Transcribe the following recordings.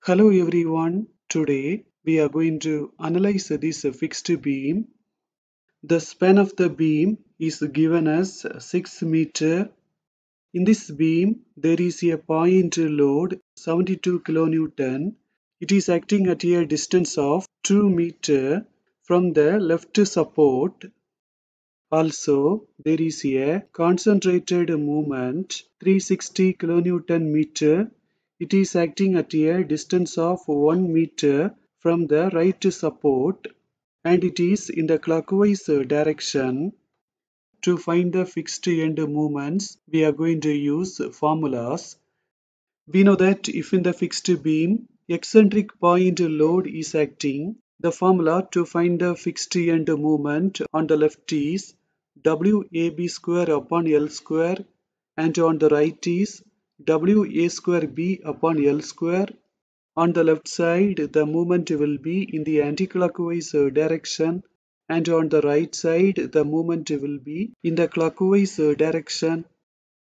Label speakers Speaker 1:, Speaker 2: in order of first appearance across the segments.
Speaker 1: Hello everyone. Today we are going to analyze this fixed beam. The span of the beam is given as 6 meter. In this beam there is a point load 72 kilonewton. It is acting at a distance of 2 meter from the left support. Also there is a concentrated moment 360 kilonewton meter. It is acting at a distance of 1 meter from the right support and it is in the clockwise direction. To find the fixed end moments, we are going to use formulas. We know that if in the fixed beam, eccentric point load is acting, the formula to find the fixed end moment on the left is WAB square upon L square and on the right is WA square B upon L square. On the left side, the moment will be in the anti-clockwise direction and on the right side, the moment will be in the clockwise direction.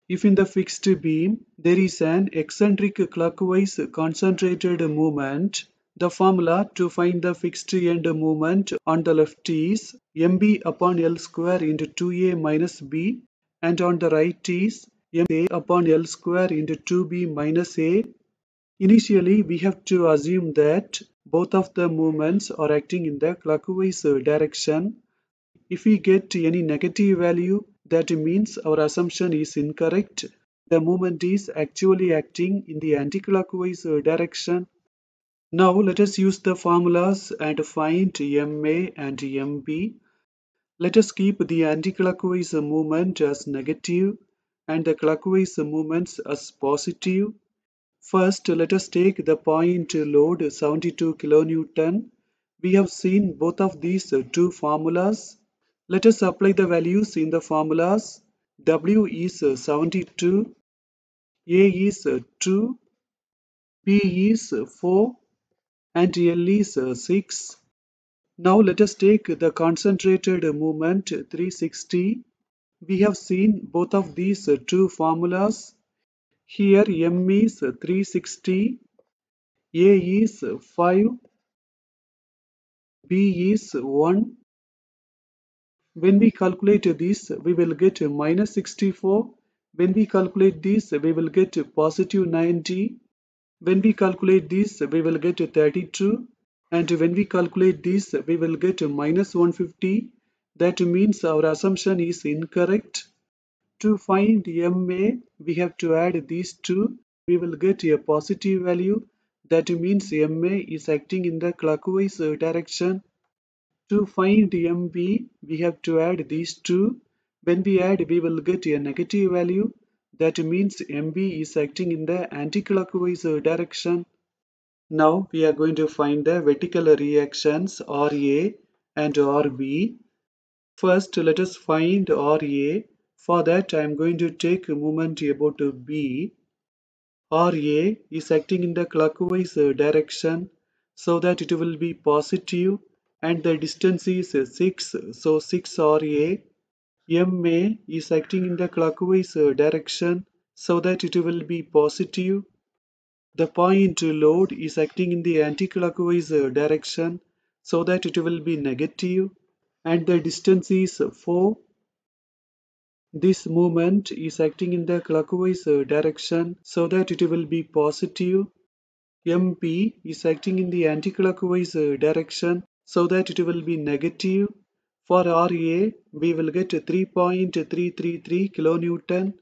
Speaker 1: If in the fixed beam, there is an eccentric clockwise concentrated movement, the formula to find the fixed end moment on the left is mb upon L square into 2a minus b and on the right is ma upon L square into 2b minus a. Initially, we have to assume that both of the movements are acting in the clockwise direction. If we get any negative value, that means our assumption is incorrect. The movement is actually acting in the anticlockwise direction. Now let us use the formulas and find MA and MB. Let us keep the anticlockwise movement as negative and the clockwise movements as positive. First, let us take the point load 72 kilonewton. We have seen both of these two formulas. Let us apply the values in the formulas. W is 72, A is 2, P is 4, and L is 6. Now let us take the concentrated moment 360. We have seen both of these two formulas. Here M is 360, A is 5, B is 1. When we calculate this, we will get minus 64. When we calculate this, we will get positive 90. When we calculate this, we will get 32. And when we calculate this, we will get minus 150. That means our assumption is incorrect. To find MA, we have to add these two. We will get a positive value. That means MA is acting in the clockwise direction. To find MB, we have to add these two. When we add, we will get a negative value. That means MB is acting in the anti-clockwise direction. Now we are going to find the vertical reactions RA and RB. First, let us find RA. For that, I am going to take a moment about B. RA is acting in the clockwise direction so that it will be positive and the distance is 6, so 6 RA. MA is acting in the clockwise direction so that it will be positive. The point load is acting in the anti-clockwise direction so that it will be negative and the distance is 4. This movement is acting in the clockwise direction so that it will be positive. MP is acting in the anticlockwise direction so that it will be negative. For RA, we will get 3.333 kilonewton.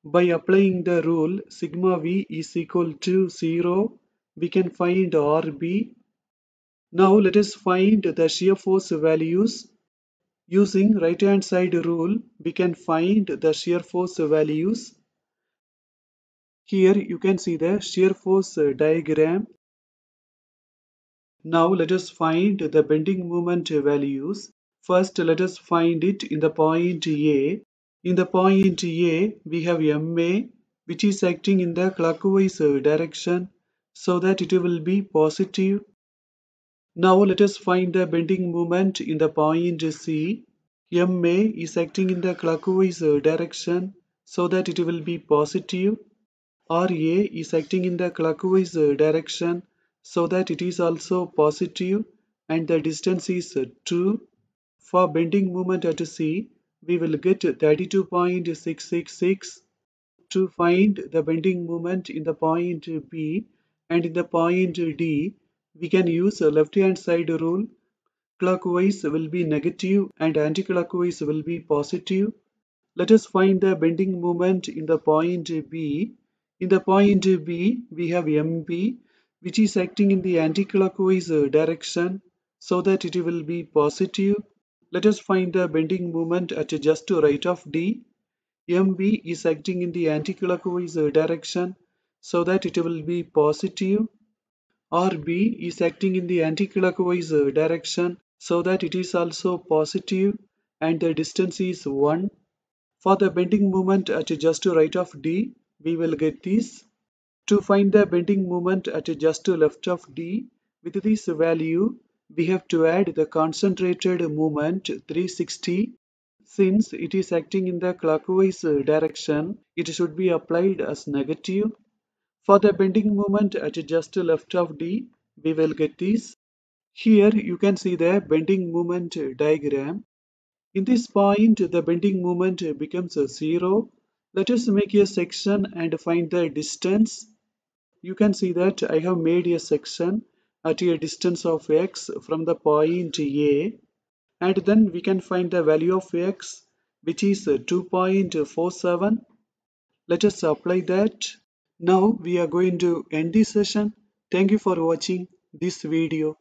Speaker 1: By applying the rule sigma V is equal to 0, we can find RB. Now let us find the shear force values. Using right hand side rule, we can find the shear force values. Here you can see the shear force diagram. Now let us find the bending moment values. First let us find it in the point A. In the point A, we have MA which is acting in the clockwise direction so that it will be positive. Now let us find the bending moment in the point C. MA is acting in the clockwise direction so that it will be positive. RA is acting in the clockwise direction so that it is also positive and the distance is 2. For bending moment at C, we will get 32.666. To find the bending moment in the point B and in the point D, we can use a left hand side rule. Clockwise will be negative and anticlockwise will be positive. Let us find the bending moment in the point B. In the point B, we have MB, which is acting in the anticlockwise direction, so that it will be positive. Let us find the bending moment at just right of D. MB is acting in the anticlockwise direction, so that it will be positive. RB is acting in the anticlockwise direction, so that it is also positive, and the distance is 1. For the bending moment at just right of D, we will get this. To find the bending moment at just left of D, with this value, we have to add the concentrated moment 360. Since it is acting in the clockwise direction, it should be applied as negative. For the bending moment at just left of D, we will get this. Here you can see the bending moment diagram. In this point, the bending moment becomes 0. Let us make a section and find the distance. You can see that I have made a section at a distance of x from the point A, and then we can find the value of x, which is 2.47. Let us apply that. Now we are going to end this session. Thank you for watching this video.